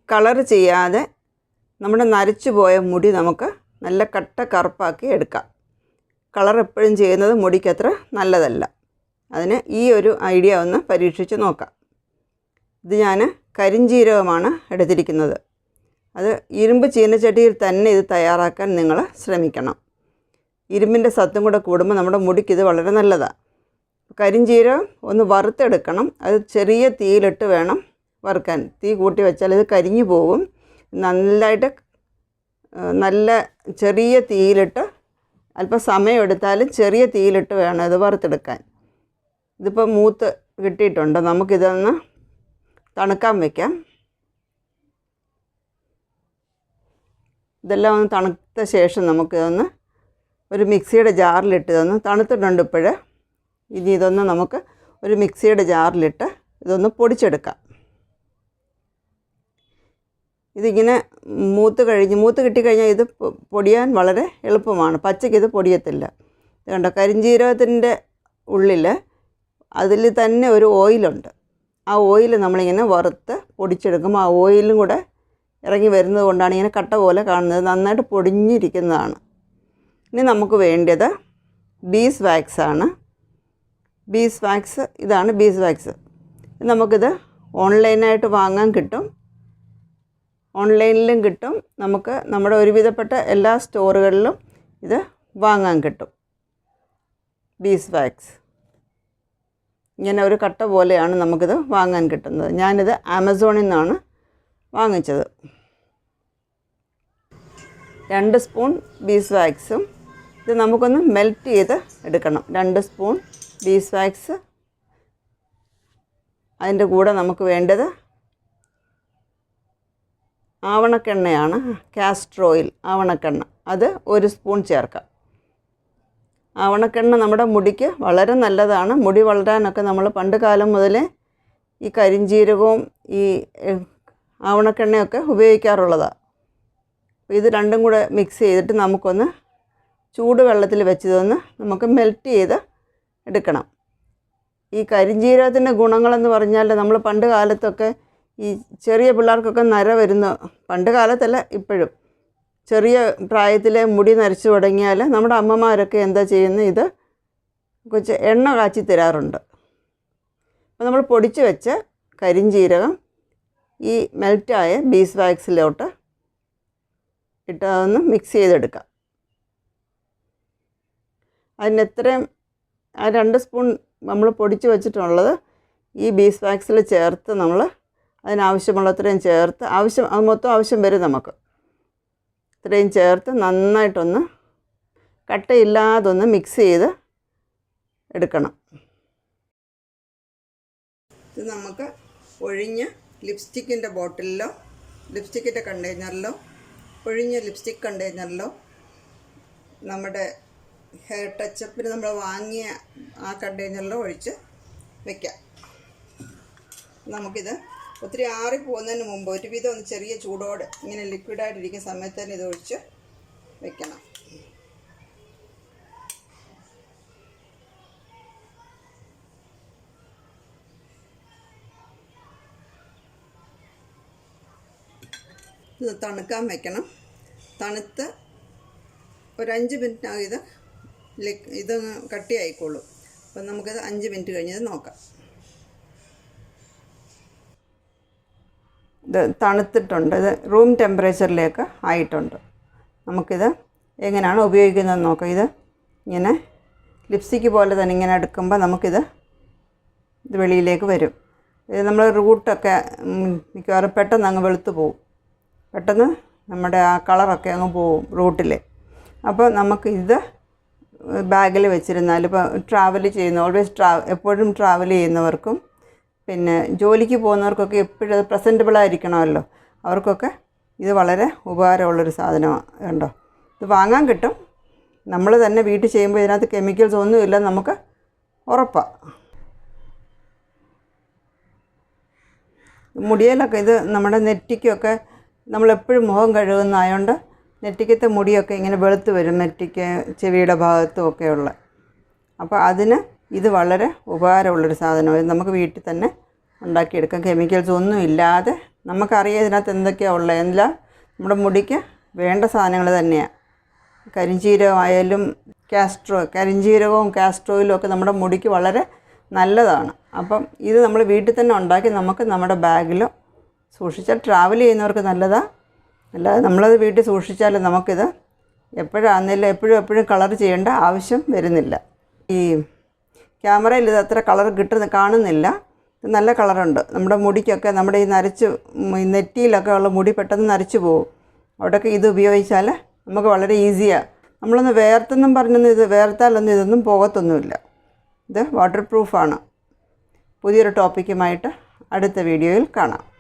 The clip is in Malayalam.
കളർ ചെയ്യാതെ നമ്മുടെ നരച്ചു പോയ മുടി നമുക്ക് നല്ല കട്ട കറുപ്പാക്കി എടുക്കാം. കളർ എപ്പോഴും ചെയ്യുന്നത് മുടിക്കത്ര നല്ലതല്ല. അതിന് ഈ ഒരു ഐഡിയ ഒന്ന് പരീക്ഷിച്ച് നോക്കാം. ഇത് ഞാൻ കരിഞ്ജീരകമാണ് എടുത്തിരിക്കുന്നത്. അത് ഇരുമ്പ് ചീനച്ചട്ടിയിൽ തന്നെ ഇത് തയ്യാറാക്കാൻ നിങ്ങൾ ശ്രമിക്കണം. ഇരുമ്പിൻ്റെ സത്തും കൂടെ കൂടുമ്പോൾ നമ്മുടെ മുടിക്കിത് വളരെ നല്ലതാണ്. കരിഞ്ജീരകം ഒന്ന് വറുത്തെടുക്കണം. അത് ചെറിയ തീയിലിട്ട് വേണം വറുക്കാൻ. തീ കൂട്ടി വെച്ചാൽ ഇത് കരിഞ്ഞു പോകും. നല്ലതായിട്ട് നല്ല ചെറിയ തീയിലിട്ട് അല്പം സമയം എടുത്താലും ചെറിയ തീയിലിട്ട് വേണം ഇത് വറുത്തെടുക്കാൻ. ഇതിപ്പോൾ മൂത്ത് കിട്ടിയിട്ടുണ്ട്. നമുക്കിതൊന്ന് തണുക്കാൻ വയ്ക്കാം. ഇതെല്ലാം ഒന്ന് തണുത്ത ശേഷം നമുക്കിതൊന്ന് ഒരു മിക്സിയുടെ ജാറിലിട്ട് ഇതൊന്ന് തണുത്തിട്ടുണ്ട് ഇപ്പോഴ്. ഇനി ഇതൊന്ന് നമുക്ക് ഒരു മിക്സിയുടെ ജാറിലിട്ട് ഇതൊന്ന് പൊടിച്ചെടുക്കാം. ഇതിങ്ങനെ മൂത്ത് കിട്ടിക്കഴിഞ്ഞാൽ ഇത് പൊടിയാൻ വളരെ എളുപ്പമാണ്. പച്ചയ്ക്ക് ഇത് പൊടിയത്തില്ല. ഇത് കണ്ടോ, കരിഞ്ജീരകത്തിൻ്റെ ഉള്ളിൽ അതിൽ തന്നെ ഒരു ഓയിലുണ്ട്. ആ ഓയിൽ നമ്മളിങ്ങനെ വറുത്ത് പൊടിച്ചെടുക്കുമ്പോൾ ആ ഓയിലും കൂടെ ഇറങ്ങി വരുന്നത് കൊണ്ടാണ് ഇങ്ങനെ കട്ട പോലെ കാണുന്നത്. നന്നായിട്ട് പൊടിഞ്ഞിരിക്കുന്നതാണ്. ഇനി നമുക്ക് വേണ്ടത് ബീസ് വാക്സാണ്. ബീസ് വാക്സ് ഇതാണ് ബീസ് വാക്സ്. നമുക്കിത് ഓൺലൈനായിട്ട് വാങ്ങാൻ കിട്ടും, ഓൺലൈനിലും കിട്ടും. നമുക്ക് നമ്മുടെ ഒരുവിധപ്പെട്ട എല്ലാ സ്റ്റോറുകളിലും ഇത് വാങ്ങാൻ കിട്ടും. ബീസ് വാക്സ് ഇങ്ങനെ ഒരു കട്ട പോലെയാണ് നമുക്കിത് വാങ്ങാൻ കിട്ടുന്നത്. ഞാനിത് ആമസോണിൽ നിന്നാണ് വാങ്ങിച്ചത്. 2 സ്പൂൺ ബീസ് വാക്സും ഇത് നമുക്കൊന്ന് മെൽറ്റ് ചെയ്ത് എടുക്കണം. 2 സ്പൂൺ ബീസ് വാക്സ്. അതിൻ്റെ കൂടെ നമുക്ക് വേണ്ടത് ആവണക്കെണ്ണയാണ്, കാസ്റ്റർ ഓയിൽ ആവണക്കെണ്ണ. അത് 1 സ്പൂൺ ചേർക്കാം. ആവണക്കെണ്ണ നമ്മുടെ മുടിക്ക് വളരെ നല്ലതാണ്. മുടി വളരാനൊക്കെ നമ്മൾ പണ്ട് കാലം മുതലേ ഈ കരിഞ്ജീരകവും ഈ ആവണക്കെണ്ണയൊക്കെ ഉപയോഗിക്കാറുള്ളതാണ്. ഇത് രണ്ടും കൂടെ മിക്സ് ചെയ്തിട്ട് നമുക്കൊന്ന് ചൂടുവെള്ളത്തിൽ വെച്ചതൊന്ന് നമുക്ക് മെൽറ്റ് ചെയ്ത് എടുക്കണം. ഈ കരിഞ്ജീരകത്തിൻ്റെ ഗുണങ്ങളെന്ന് പറഞ്ഞാൽ നമ്മൾ പണ്ട് കാലത്തൊക്കെ ഈ ചെറിയ പിള്ളേർക്കൊക്കെ നര വരുന്ന, പണ്ട് കാലത്തല്ല ഇപ്പോഴും, ചെറിയ പ്രായത്തിലെ മുടി നരച്ചു തുടങ്ങിയാൽ നമ്മുടെ അമ്മമാരൊക്കെ എന്താ ചെയ്യുന്നത്, ഇത് കുറച്ച് എണ്ണ കാച്ചി തരാറുണ്ട്. അപ്പോൾ നമ്മൾ പൊടിച്ച് വെച്ച കരിഞ്ജീരകം ഈ മെൽറ്റായ ബീസ് വാക്സിലോട്ട് ഇട്ട് അതൊന്ന് മിക്സ് ചെയ്തെടുക്കാം. അതിനെത്രയും ആ 2 സ്പൂൺ നമ്മൾ പൊടിച്ച് വെച്ചിട്ടുള്ളത് ഈ ബീസ് വാക്സിൽ ചേർത്ത് നമ്മൾ അതിനാവശ്യമുള്ളത്രയും ചേർത്ത് അത് മൊത്തം ആവശ്യം വരും നമുക്ക്. ഇത്രയും ചേർത്ത് നന്നായിട്ടൊന്ന് കട്ടയില്ലാതൊന്ന് മിക്സ് ചെയ്ത് എടുക്കണം. ഇത് നമുക്ക് ഒഴിഞ്ഞ ലിപ്സ്റ്റിക്കിൻ്റെ ബോട്ടിലിലോ ലിപ്സ്റ്റിക്കിൻ്റെ കണ്ടെയ്നറിലോ ഒഴിഞ്ഞ ലിപ്സ്റ്റിക് കണ്ടെയ്നറിലോ നമ്മുടെ ഹെയർ ടച്ചപ്പിന് നമ്മൾ വാങ്ങിയ ആ കണ്ടെയ്നറിലോ ഒഴിച്ച് വയ്ക്കാം. നമുക്കിത് ഒത്തിരി ആറി പോകുന്നതിന് മുമ്പ് ഒരുവിധം ഒന്ന് ചെറിയ ചൂടോടെ ഇങ്ങനെ ലിക്വിഡായിട്ടിരിക്കുന്ന സമയത്ത് തന്നെ ഇത് ഒഴിച്ച് വെക്കണം. ഇത് തണുക്കാൻ വെക്കണം. തണുത്ത് ഒരു 5 മിനിറ്റിനകം ഇതൊന്ന് കട്ടിയായിക്കോളും. അപ്പം നമുക്കിത് 5 മിനിറ്റ് കഴിഞ്ഞത് നോക്കാം. ഇത് തണുത്തിട്ടുണ്ട്. ഇത് റൂം ടെമ്പറേച്ചറിലേക്ക് ആയിട്ടുണ്ട്. നമുക്കിത് എങ്ങനെയാണ് ഉപയോഗിക്കുന്നതെന്ന് നോക്കാം. ഇത് ഇങ്ങനെ ലിപ്സ്റ്റിക്ക് പോലെ തന്നെ ഇങ്ങനെ എടുക്കുമ്പോൾ ഇത് വെളിയിലേക്ക് വരും. ഇത് നമ്മൾ റൂട്ടൊക്കെ മിക്കവാറും പെട്ടെന്ന് അങ്ങ് വെളുത്ത് പോവും. പെട്ടെന്ന് നമ്മുടെ ആ കളറൊക്കെ അങ്ങ് പോവും റൂട്ടിൽ. അപ്പോൾ നമുക്കിത് ബാഗിൽ വെച്ചിരുന്നാൽ ഇപ്പോൾ ട്രാവൽ ചെയ്യുന്ന എപ്പോഴും ട്രാവൽ ചെയ്യുന്നവർക്കും പിന്നെ ജോലിക്ക് പോകുന്നവർക്കൊക്കെ എപ്പോഴും അത് പ്രസൻറ്റബിളായിരിക്കണമല്ലോ. അവർക്കൊക്കെ ഇത് വളരെ ഉപകാരമുള്ളൊരു സാധനമാണ്. കണ്ടോ, ഇത് വാങ്ങാൻ കിട്ടും. നമ്മൾ തന്നെ വീട്ടിൽ ചെയ്യുമ്പോൾ ഇതിനകത്ത് കെമിക്കൽസ് ഒന്നുമില്ല, നമുക്ക് ഉറപ്പാണ്. മുടിയിലൊക്കെ ഇത് നമ്മുടെ നെറ്റിക്കൊക്കെ നമ്മളെപ്പോഴും മുഖം കഴുകുന്നതായതുകൊണ്ട് നെറ്റിക്കത്തെ മുടിയൊക്കെ ഇങ്ങനെ വെളുത്ത് വരും, നെറ്റിക്ക് ചെവിയുടെ ഭാഗത്തും ഒക്കെയുള്ള. അപ്പോൾ അതിന് ഇത് വളരെ ഉപകാരമുള്ളൊരു സാധനമാണ്. ഇത് നമുക്ക് വീട്ടിൽ തന്നെ ഉണ്ടാക്കിയെടുക്കാം. കെമിക്കൽസ് ഒന്നും ഇല്ലാതെ നമുക്കറിയാം ഇതിനകത്ത് എന്തൊക്കെയാണ് ഉള്ളത്. എല്ലാം നമ്മുടെ മുടിക്ക് വേണ്ട സാധനങ്ങൾ തന്നെയാണ്. കരിഞ്ജീരകമായാലും കരിഞ്ജീരകവും കാസ്റ്റർ ഓയിലും ഒക്കെ നമ്മുടെ മുടിക്ക് വളരെ നല്ലതാണ്. അപ്പം ഇത് നമ്മൾ വീട്ടിൽ തന്നെ ഉണ്ടാക്കി നമുക്ക് നമ്മുടെ ബാഗിലോ സൂക്ഷിച്ചാൽ ട്രാവൽ ചെയ്യുന്നവർക്ക് നല്ലതാണ്. അല്ലാതെ നമ്മളത് വീട്ടിൽ സൂക്ഷിച്ചാൽ നമുക്കിത് എപ്പോഴാണെന്നില്ല എപ്പോഴും കളർ ചെയ്യേണ്ട ആവശ്യം വരുന്നില്ല. ഈ ക്യാമറയിൽ ഇത് അത്ര കളർ കാണുന്നില്ല. ഇത് നല്ല കളറുണ്ട്. നമ്മുടെ മുടിക്കൊക്കെ നമ്മുടെ ഈ നെറ്റിയിലൊക്കെ ഉള്ള മുടി പെട്ടെന്ന് നരച്ചു പോകും. അവിടെയൊക്കെ ഇത് ഉപയോഗിച്ചാൽ നമുക്ക് വളരെ ഈസിയാണ്. നമ്മളൊന്ന് വേർത്തെന്നും പറഞ്ഞൊന്നും ഇത് വേർത്താലൊന്നും ഇതൊന്നും പോകത്തൊന്നുമില്ല. ഇത് വാട്ടർ പ്രൂഫാണ്. പുതിയൊരു ടോപ്പിക്കുമായിട്ട് അടുത്ത വീഡിയോയിൽ കാണാം.